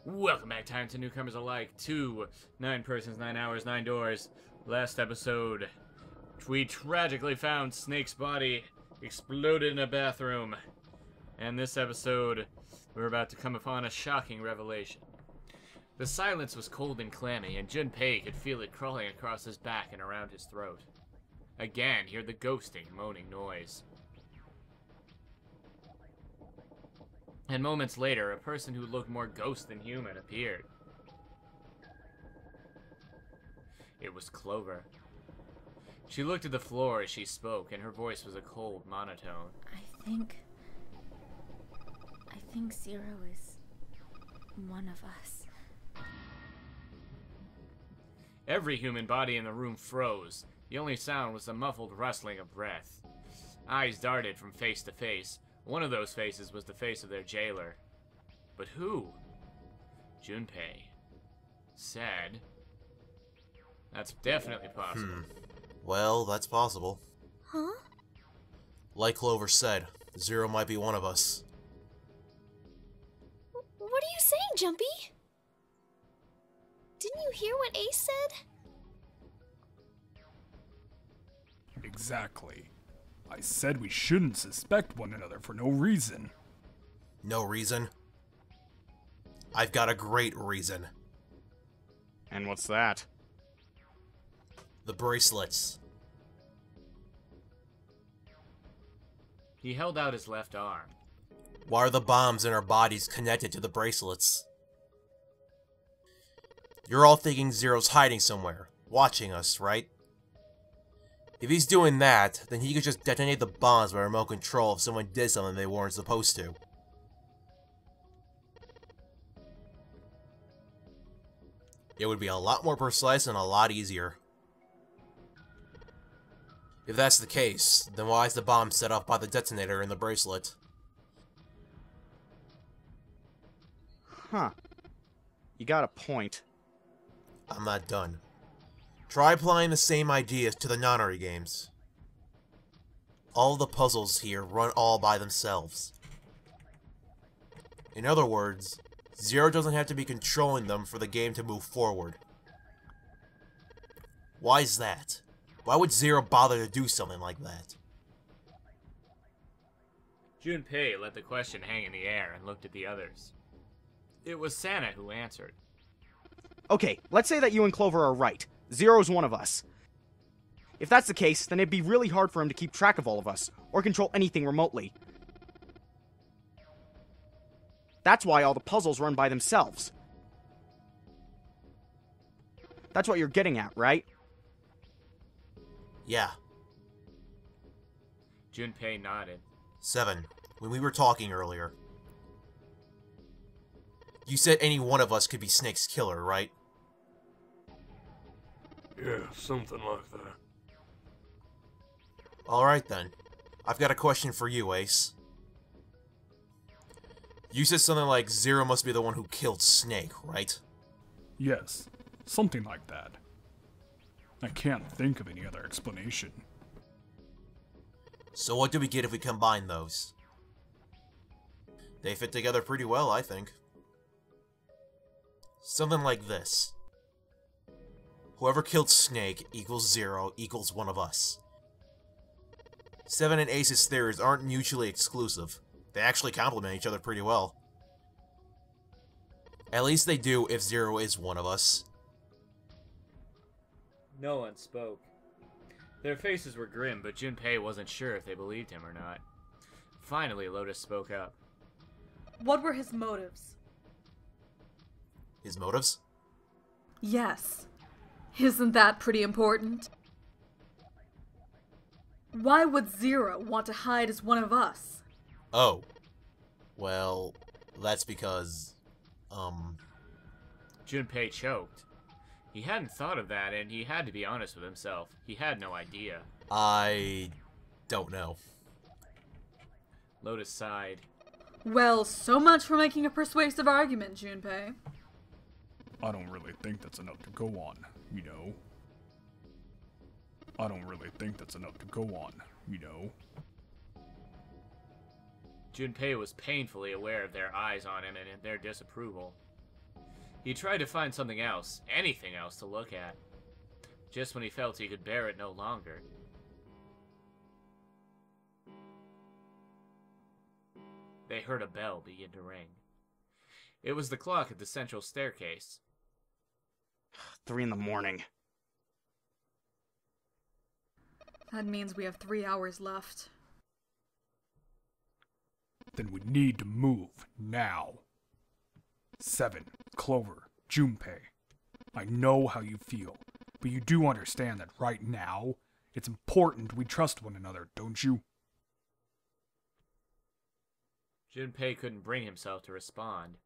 Welcome back, time to newcomers alike, to 9 persons, 9 hours, 9 doors. Last episode, we tragically found Snake's body exploded in a bathroom. And this episode, we're about to come upon a shocking revelation. The silence was cold and clammy, and Junpei could feel it crawling across his back and around his throat. Again, hear the ghosting, moaning noise. And moments later, a person who looked more ghost than human appeared. It was Clover. She looked at the floor as she spoke, and her voice was a cold monotone. I think Zero is one of us. Every human body in the room froze. The only sound was the muffled rustling of breath. Eyes darted from face to face. One of those faces was the face of their jailer. But who? Junpei. Sad. That's definitely possible. Well, that's possible. Huh? Like Clover said, Zero might be one of us. What are you saying, Junpei? Didn't you hear what Ace said? Exactly. I said we shouldn't suspect one another for no reason. No reason? I've got a great reason. And what's that? The bracelets. He held out his left arm. Why are the bombs in our bodies connected to the bracelets? You're all thinking Zero's hiding somewhere, watching us, right? If he's doing that, then he could just detonate the bombs by remote control if someone did something they weren't supposed to. It would be a lot more precise and a lot easier. If that's the case, then why is the bomb set off by the detonator in the bracelet? Huh. You got a point. I'm not done. Try applying the same ideas to the nonary games. All the puzzles here run all by themselves. In other words, Zero doesn't have to be controlling them for the game to move forward. Why is that? Why would Zero bother to do something like that? Junpei let the question hang in the air and looked at the others. It was Sana who answered. Okay, let's say that you and Clover are right. Zero's one of us. If that's the case, then it'd be really hard for him to keep track of all of us, or control anything remotely. That's why all the puzzles run by themselves. That's what you're getting at, right? Yeah. Junpei nodded. 7. When we were talking earlier, you said any one of us could be Snake's killer, right? Yeah, something like that. Alright then. I've got a question for you, Ace. You said something like Zero must be the one who killed Snake, right? Yes, something like that. I can't think of any other explanation. So what do we get if we combine those? They fit together pretty well, I think. Something like this. Whoever killed Snake equals Zero equals one of us. 7 and Ace's theories aren't mutually exclusive. They actually complement each other pretty well. At least they do if Zero is one of us. No one spoke. Their faces were grim, but Junpei wasn't sure if they believed him or not. Finally, Lotus spoke up. What were his motives? His motives? Yes. Isn't that pretty important? Why would Zero want to hide as one of us? Oh. Well, that's because, Junpei choked. He hadn't thought of that, and he had to be honest with himself. He had no idea. I don't know. Lotus sighed. Well, so much for making a persuasive argument, Junpei. I don't really think that's enough to go on, you know? I don't really think that's enough to go on, you know? Junpei was painfully aware of their eyes on him and their disapproval. He tried to find something else, anything else to look at, just when he felt he could bear it no longer. They heard a bell begin to ring. It was the clock at the central staircase. 3 in the morning. That means we have 3 hours left. Then we need to move now. 7, Clover, Junpei. I know how you feel, but you do understand that right now, it's important we trust one another, don't you? Junpei couldn't bring himself to respond.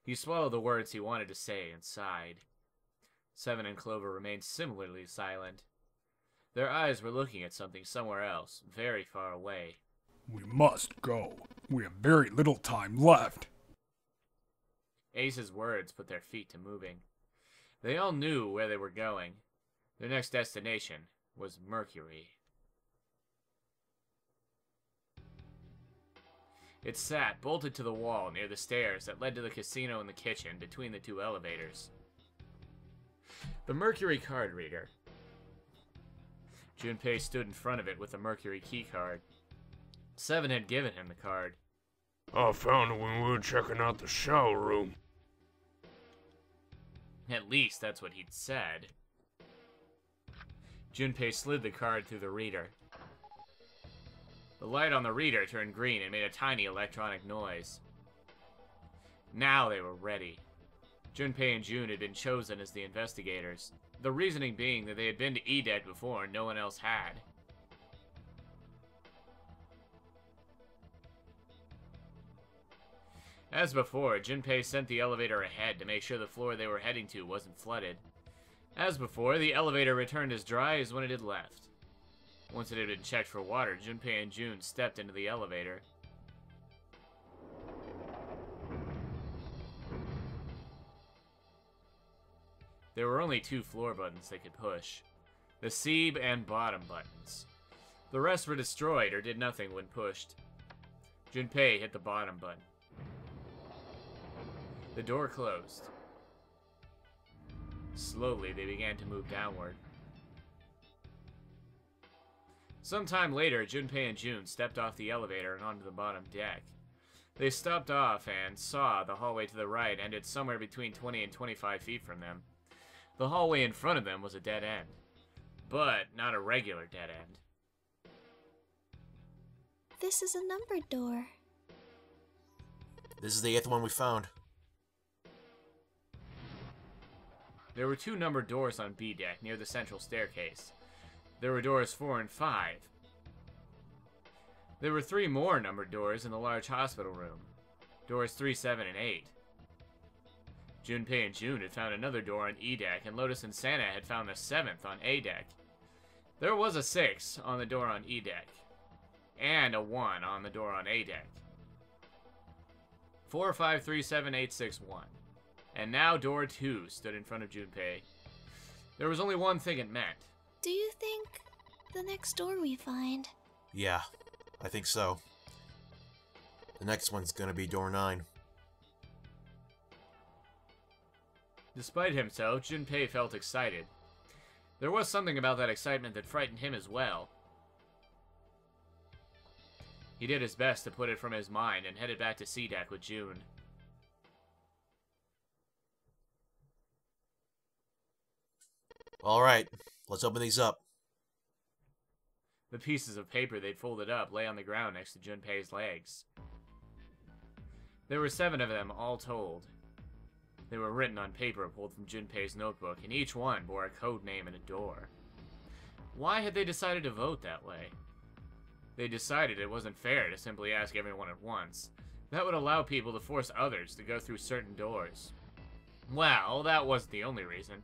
He swallowed the words he wanted to say and sighed. 7 and Clover remained similarly silent. Their eyes were looking at something somewhere else, very far away. We must go. We have very little time left. Ace's words put their feet to moving. They all knew where they were going. Their next destination was Mercury. It sat bolted to the wall near the stairs that led to the casino and the kitchen between the 2 elevators. The Mercury card reader. Junpei stood in front of it with the Mercury key card. 7 had given him the card. I found it when we were checking out the shower room. At least that's what he'd said. Junpei slid the card through the reader. The light on the reader turned green and made a tiny electronic noise. Now they were ready. Junpei and June had been chosen as the investigators, the reasoning being that they had been to EDEC before and no one else had. As before, Junpei sent the elevator ahead to make sure the floor they were heading to wasn't flooded. As before, the elevator returned as dry as when it had left. Once it had been checked for water, Junpei and June stepped into the elevator. There were only 2 floor buttons they could push. The SEEB and bottom buttons. The rest were destroyed or did nothing when pushed. Junpei hit the bottom button. The door closed. Slowly, they began to move downward. Sometime later, Junpei and June stepped off the elevator and onto the bottom deck. They stopped off and saw the hallway to the right ended somewhere between 20 and 25 feet from them. The hallway in front of them was a dead end, but not a regular dead end. This is a numbered door. This is the 8th one we found. There were 2 numbered doors on B deck near the central staircase. There were doors 4 and 5. There were 3 more numbered doors in the large hospital room. Doors 3, 7, and 8. Junpei and June had found another door on E deck, and Lotus and Santa had found the 7th on A deck. There was a 6 on the door on E deck, and a 1 on the door on A deck. 4, 5, 3, 7, 8, 6, 1. And now door 2 stood in front of Junpei. There was only one thing it meant. Do you think the next door we find? Yeah, I think so. The next one's gonna be door 9. Despite himself, Junpei felt excited. There was something about that excitement that frightened him as well. He did his best to put it from his mind and headed back to C deck with June. Alright, let's open these up. The pieces of paper they'd folded up lay on the ground next to Junpei's legs. There were 7 of them all told. They were written on paper pulled from Junpei's notebook, and each one bore a code name and a door. Why had they decided to vote that way? They decided it wasn't fair to simply ask everyone at once. That would allow people to force others to go through certain doors. Well, that wasn't the only reason.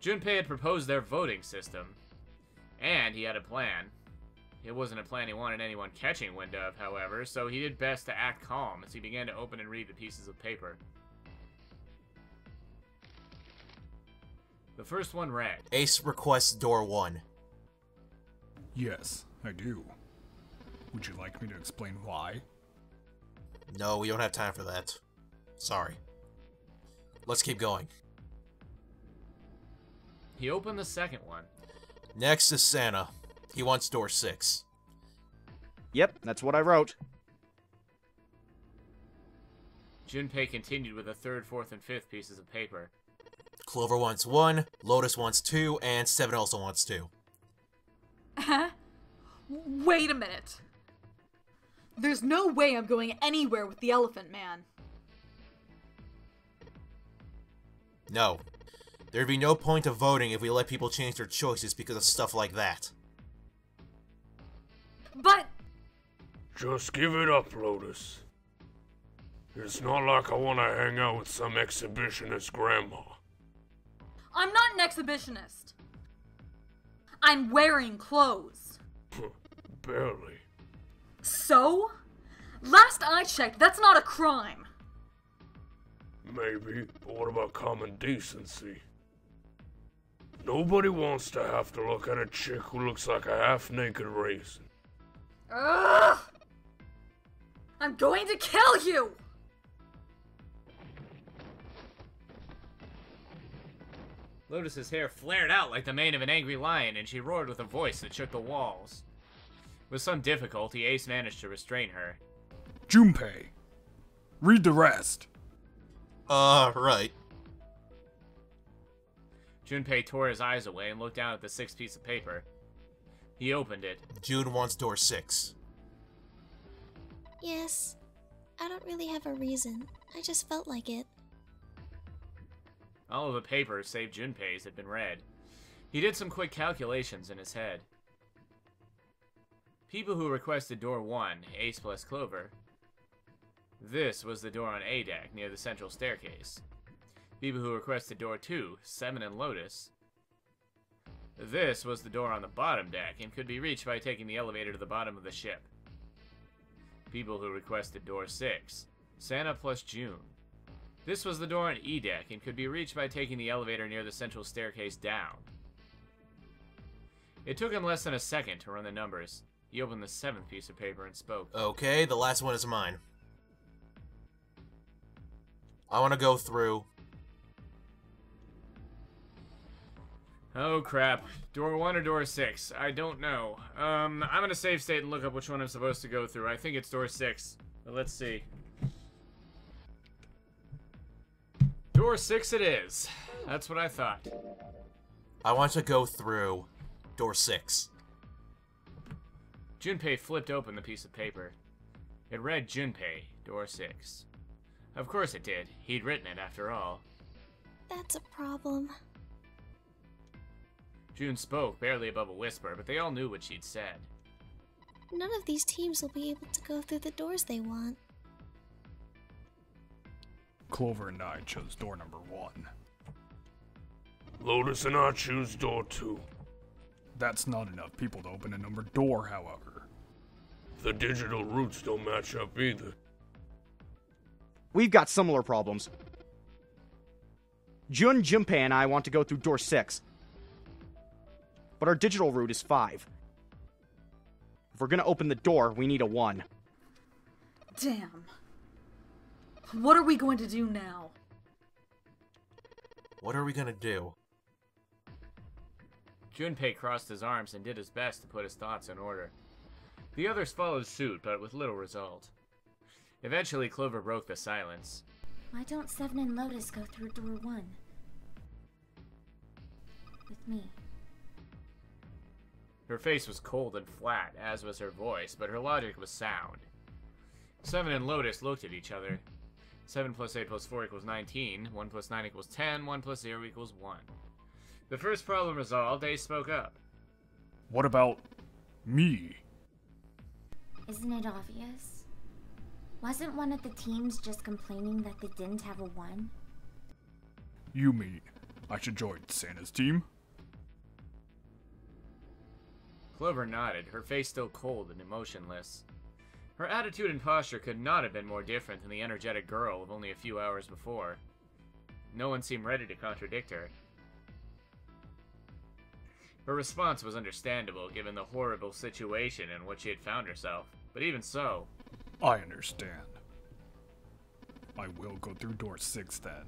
Junpei had proposed their voting system, and he had a plan. It wasn't a plan he wanted anyone catching wind of, however, so he did best to act calm as he began to open and read the pieces of paper. The first one read, Ace requests door 1. Yes, I do. Would you like me to explain why? No, we don't have time for that. Sorry. Let's keep going. He opened the second one. Next is Santa. He wants door 6. Yep, that's what I wrote. Junpei continued with the third, fourth, and fifth pieces of paper. Clover wants 1, Lotus wants 2, and 7 also wants 2. Huh? Wait a minute. There's no way I'm going anywhere with the Elephant Man. No. There'd be no point of voting if we let people change their choices because of stuff like that. But... Just give it up, Lotus. It's not like I want to hang out with some exhibitionist grandma. I'm not an exhibitionist. I'm wearing clothes. Barely. So? Last I checked, that's not a crime. Maybe, but what about common decency? Nobody wants to have to look at a chick who looks like a half-naked raisin. Ugh! I'm going to kill you! Lotus's hair flared out like the mane of an angry lion, and she roared with a voice that shook the walls. With some difficulty, Ace managed to restrain her. Junpei, read the rest. Right. Junpei tore his eyes away and looked down at the sixth piece of paper. He opened it. June wants door 6. Yes. I don't really have a reason. I just felt like it. All of the papers, save Junpei's, had been read. He did some quick calculations in his head. People who requested door 1, Ace plus Clover. This was the door on A deck, near the central staircase. People who requested door 2, 7 and Lotus. This was the door on the bottom deck, and could be reached by taking the elevator to the bottom of the ship. People who requested door 6, Santa plus June. This was the door on E deck, and could be reached by taking the elevator near the central staircase down. It took him less than a second to run the numbers. He opened the 7th piece of paper and spoke. Okay, the last one is mine. I want to go through... Oh crap. Door 1 or door 6? I don't know. I'm gonna save state and look up which one I'm supposed to go through. I think it's door 6. But let's see. Door 6 it is. That's what I thought. I want to go through door 6. Junpei flipped open the piece of paper. It read Junpei, door 6. Of course it did. He'd written it after all. That's a problem. June spoke, barely above a whisper, but they all knew what she'd said. None of these teams will be able to go through the doors they want. Clover and I chose door number 1. Lotus and I choose door 2. That's not enough people to open a numbered door, however. The digital routes don't match up either. We've got similar problems. Junpei and I want to go through door 6. But our digital route is 5. If we're gonna open the door, we need a 1. Damn. What are we going to do now? What are we gonna do? Junpei crossed his arms and did his best to put his thoughts in order. The others followed suit, but with little result. Eventually, Clover broke the silence. Why don't 7 and Lotus go through door 1? With me. Her face was cold and flat, as was her voice, but her logic was sound. 7 and Lotus looked at each other. 7 plus 8 plus 4 equals 19, 1 plus 9 equals 10, 1 plus 0 equals 1. The first problem resolved, Ace spoke up. What about me? Isn't it obvious? Wasn't one of the teams just complaining that they didn't have a 1? You mean I should join Santa's team? Clover nodded, her face still cold and emotionless. Her attitude and posture could not have been more different than the energetic girl of only a few hours before. No one seemed ready to contradict her. Her response was understandable, given the horrible situation in which she had found herself, but even so... I understand. I will go through door 6 then.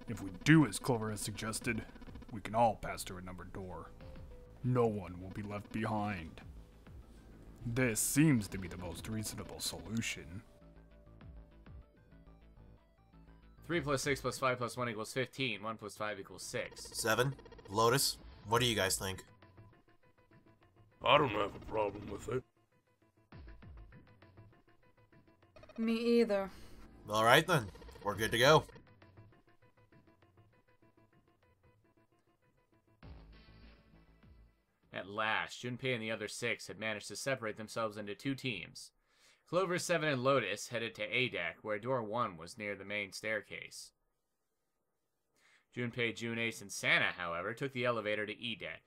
If we do as Clover has suggested, we can all pass through a numbered door. No one will be left behind. This seems to be the most reasonable solution. 3 plus 6 plus 5 plus 1 equals 15. 1 plus 5 equals 6. 7. Lotus, what do you guys think? I don't have a problem with it. Me either. Alright then, we're good to go. At last, Junpei and the other 6 had managed to separate themselves into 2 teams. Clover, 7, and Lotus headed to A deck, where door 1 was near the main staircase. Junpei, June, Ace, and Santa, however, took the elevator to E deck.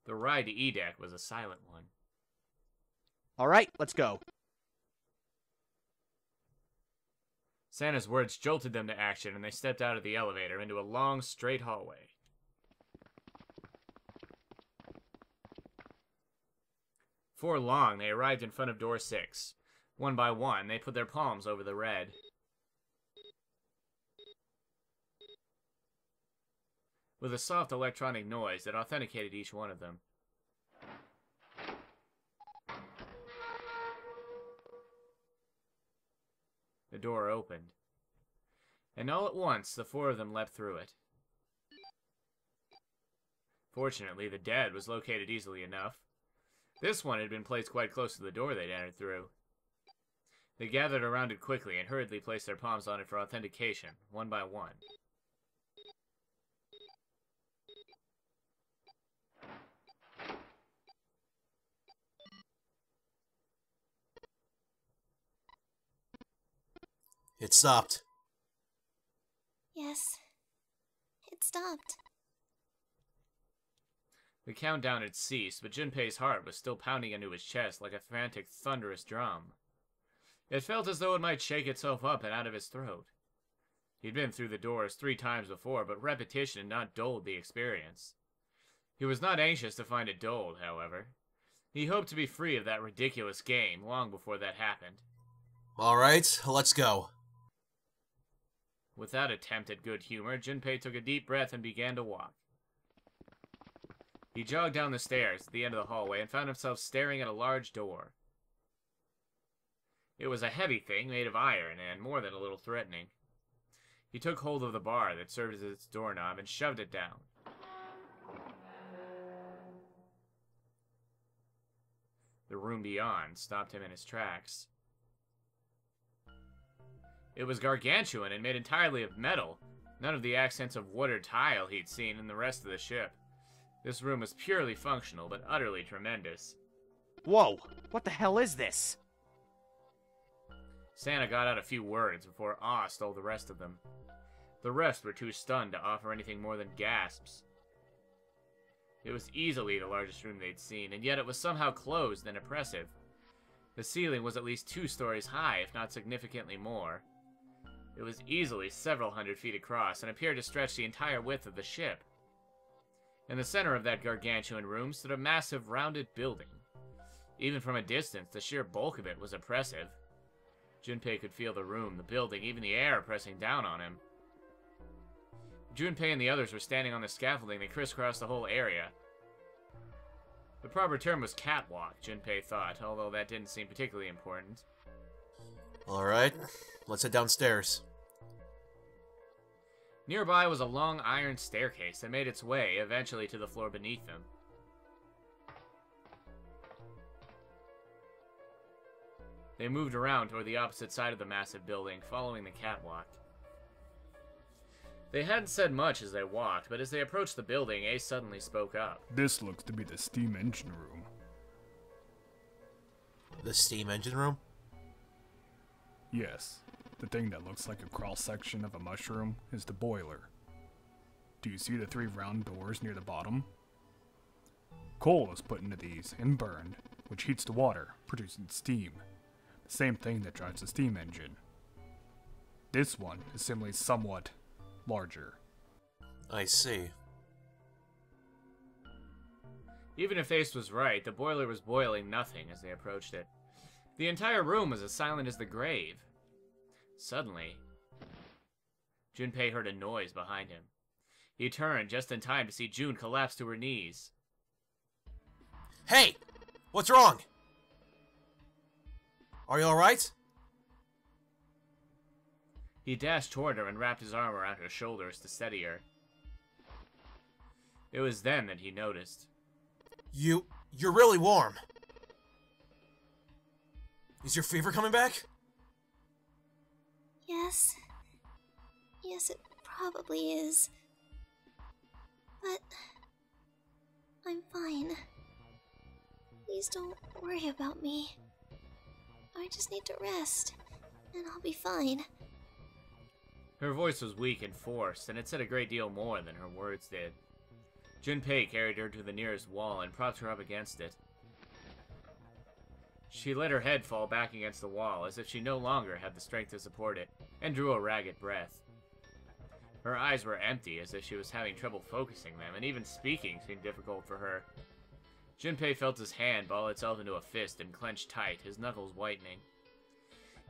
The ride to E deck was a silent one. Alright, let's go. Santa's words jolted them to action, and they stepped out of the elevator into a long, straight hallway. Before long, they arrived in front of door 6. One by one, they put their palms over the red. With a soft electronic noise that authenticated each one of them. The door opened. And all at once, the 4 of them leapt through it. Fortunately, the dead was located easily enough. This one had been placed quite close to the door they'd entered through. They gathered around it quickly and hurriedly placed their palms on it for authentication, one by one. It stopped. Yes. It stopped. The countdown had ceased, but Junpei's heart was still pounding into his chest like a frantic, thunderous drum. It felt as though it might shake itself up and out of his throat. He'd been through the doors 3 times before, but repetition had not dulled the experience. He was not anxious to find it dulled, however. He hoped to be free of that ridiculous game long before that happened. Alright, let's go. Without attempt at good humor, Junpei took a deep breath and began to walk. He jogged down the stairs at the end of the hallway and found himself staring at a large door. It was a heavy thing made of iron and more than a little threatening. He took hold of the bar that served as its doorknob and shoved it down. The room beyond stopped him in his tracks. It was gargantuan and made entirely of metal, none of the accents of wood or tile he'd seen in the rest of the ship. This room was purely functional, but utterly tremendous. Whoa, what the hell is this? Santa got out a few words before awe stole the rest of them. The rest were too stunned to offer anything more than gasps. It was easily the largest room they'd seen, and yet it was somehow closed and oppressive. The ceiling was at least 2 stories high, if not significantly more. It was easily several hundred feet across and appeared to stretch the entire width of the ship. In the center of that gargantuan room stood a massive rounded building. Even from a distance, the sheer bulk of it was oppressive. Junpei could feel the room, the building, even the air pressing down on him. Junpei and the others were standing on the scaffolding that crisscrossed the whole area. The proper term was catwalk, Junpei thought, although that didn't seem particularly important. Alright, let's head downstairs. Nearby was a long iron staircase that made its way eventually to the floor beneath them. They moved around toward the opposite side of the massive building, following the catwalk. They hadn't said much as they walked, but as they approached the building, Ace suddenly spoke up. This looks to be the steam engine room. The steam engine room? Yes, the thing that looks like a cross-section of a mushroom is the boiler. Do you see the 3 round doors near the bottom? Coal is put into these and burned, which heats the water, producing steam. The same thing that drives the steam engine. This one is simply somewhat larger. I see. Even if Ace was right, the boiler was boiling nothing as they approached it. The entire room was as silent as the grave. Suddenly, Junpei heard a noise behind him. He turned just in time to see June collapse to her knees. Hey! What's wrong? Are you alright? He dashed toward her and wrapped his arm around her shoulders to steady her. It was then that he noticed. You're really warm. Is your fever coming back? Yes. Yes, it probably is. But I'm fine. Please don't worry about me. I just need to rest, and I'll be fine. Her voice was weak and forced, and it said a great deal more than her words did. Junpei carried her to the nearest wall and propped her up against it. She let her head fall back against the wall, as if she no longer had the strength to support it, and drew a ragged breath. Her eyes were empty, as if she was having trouble focusing them, and even speaking seemed difficult for her. Junpei felt his hand ball itself into a fist and clenched tight, his knuckles whitening.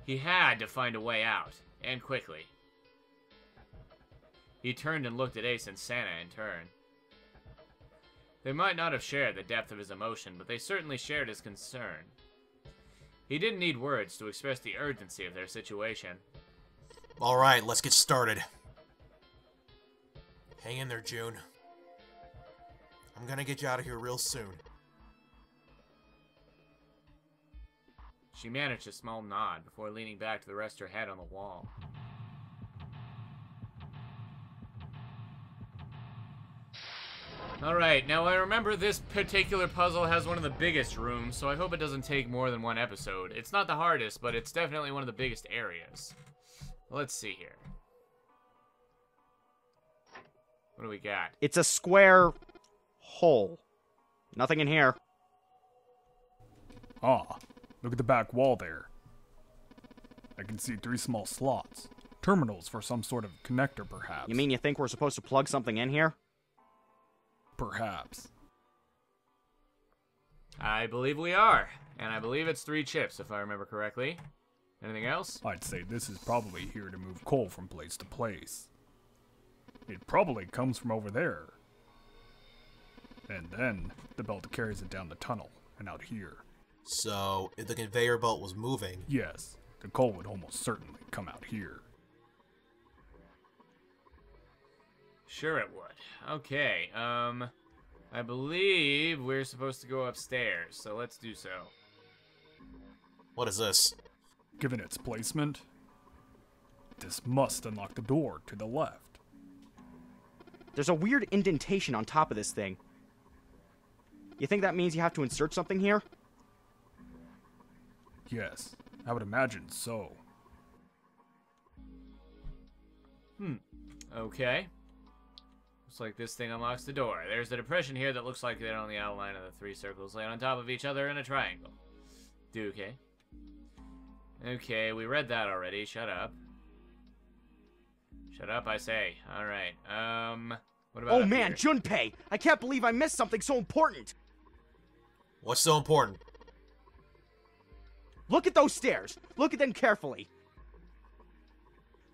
He had to find a way out, and quickly. He turned and looked at Ace and Santa in turn. They might not have shared the depth of his emotion, but they certainly shared his concern. He didn't need words to express the urgency of their situation. Alright, let's get started. Hang in there, June. I'm gonna get you out of here real soon. She managed a small nod before leaning back to rest her head on the wall. Alright, now I remember this particular puzzle has one of the biggest rooms, so I hope it doesn't take more than one episode. It's not the hardest, but it's definitely one of the biggest areas. Let's see here. What do we got? It's a square hole. Nothing in here. Ah, look at the back wall there. I can see 3 small slots. Terminals for some sort of connector, perhaps. You mean you think we're supposed to plug something in here? Perhaps. I believe we are. And I believe it's 3 chips, if I remember correctly. Anything else? I'd say this is probably here to move coal from place to place. It probably comes from over there. And then the belt carries it down the tunnel and out here. So, if the conveyor belt was moving... Yes, the coal would almost certainly come out here. Sure it would. Okay, I believe we're supposed to go upstairs, so let's do so. What is this? Given its placement, this must unlock the door to the left. There's a weird indentation on top of this thing. You think that means you have to insert something here? Yes, I would imagine so. Okay. Looks like this thing unlocks the door. There's a depression here that looks like they're on the outline of the 3 circles laid on top of each other in a triangle. Okay. Okay, we read that already. Shut up. Shut up, I say. Alright, what about Oh up man, here? Junpei! I can't believe I missed something so important! What's so important? Look at those stairs! Look at them carefully!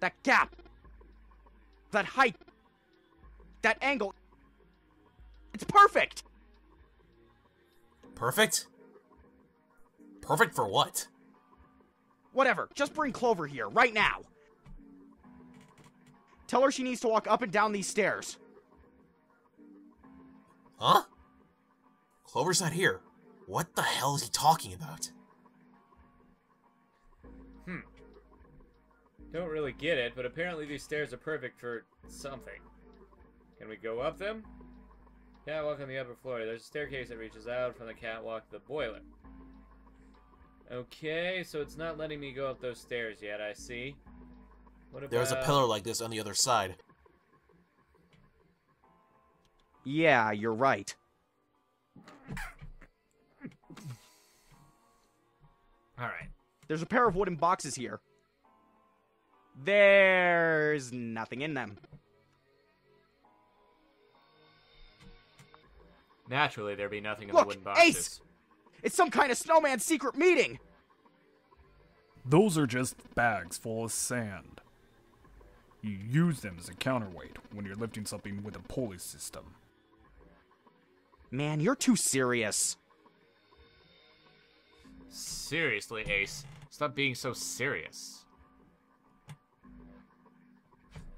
That gap! That height! That angle! It's perfect! Perfect? Perfect for what? Whatever, just bring Clover here, right now! Tell her she needs to walk up and down these stairs. Huh? Clover's not here. What the hell is he talking about? Don't really get it, but apparently these stairs are perfect for something. Can we go up them? Catwalk on the upper floor. There's a staircase that reaches out from the catwalk to the boiler. Okay, so it's not letting me go up those stairs yet, I see. What about... There's a pillar like this on the other side. Yeah, you're right. Alright. There's a pair of wooden boxes here. There's nothing in them. Naturally, there'd be nothing in Look, the wooden boxes. Ace! It's some kind of snowman secret meeting! Those are just bags full of sand. You use them as a counterweight when you're lifting something with a pulley system. Man, you're too serious. Seriously, Ace. Stop being so serious.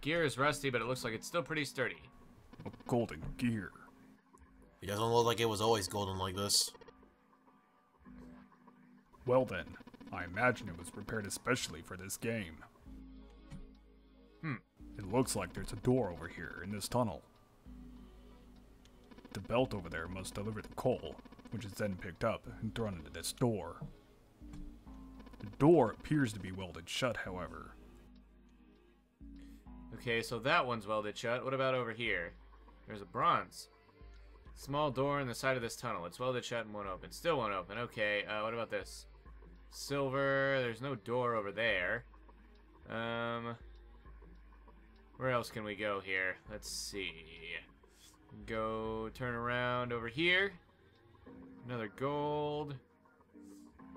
Gear is rusty, but it looks like it's still pretty sturdy. A golden gear. It doesn't look like it was always golden like this. Well then, I imagine it was prepared especially for this game. It looks like there's a door over here in this tunnel. The belt over there must deliver the coal, which is then picked up and thrown into this door. The door appears to be welded shut, however. Okay, so that one's welded shut. What about over here? There's a bronze. Small door in the side of this tunnel. It's welded shut and won't open. Still won't open. Okay, what about this? Silver. There's no door over there. Where else can we go here? Let's see. Go turn around over here. Another gold.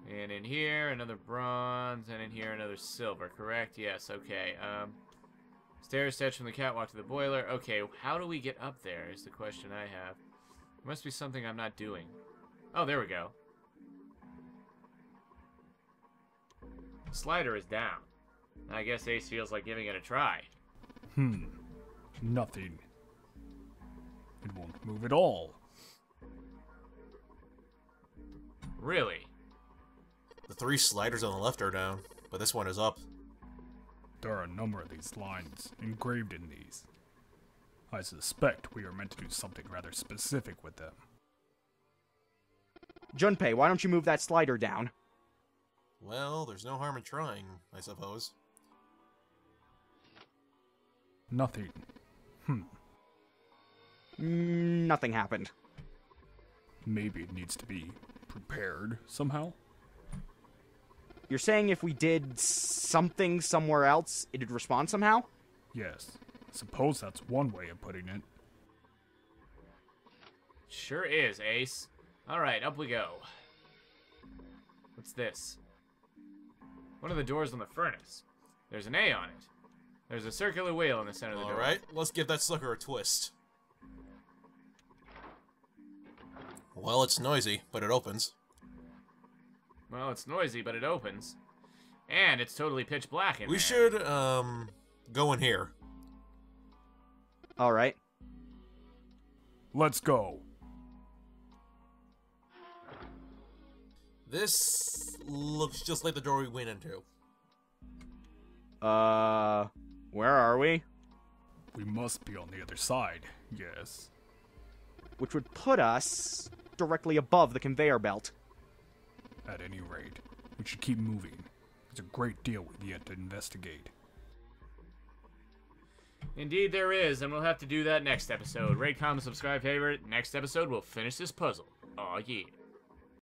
And in here, another bronze. And in here, another silver, correct? Yes, okay. Stairs steps from the catwalk to the boiler. Okay, how do we get up there is the question I have. There must be something I'm not doing. Oh, there we go. Slider is down. I guess Ace feels like giving it a try. Nothing. It won't move at all. Really? The 3 sliders on the left are down, but this one is up. There are a number of these lines engraved in these. I suspect we are meant to do something rather specific with them. Junpei, why don't you move that slider down? Well, there's no harm in trying, I suppose. Nothing. Nothing happened. Maybe it needs to be prepared somehow? You're saying if we did something somewhere else, it'd respond somehow? Yes. Suppose that's one way of putting it. Sure is, Ace. Alright, up we go. What's this? One of the doors on the furnace. There's an A on it. There's a circular wheel in the center of the door. Alright, let's give that sucker a twist. Well, it's noisy, but it opens. Well, it's noisy, but it opens. And it's totally pitch black in there. We should, go in here. Alright. Let's go. This looks just like the door we went into. Where are we? We must be on the other side, yes. Which would put us directly above the conveyor belt. At any rate, we should keep moving. There's a great deal we've yet to investigate. Indeed there is, and we'll have to do that next episode. Rate, comment, subscribe, favorite. Next episode, we'll finish this puzzle. Aw, yeah.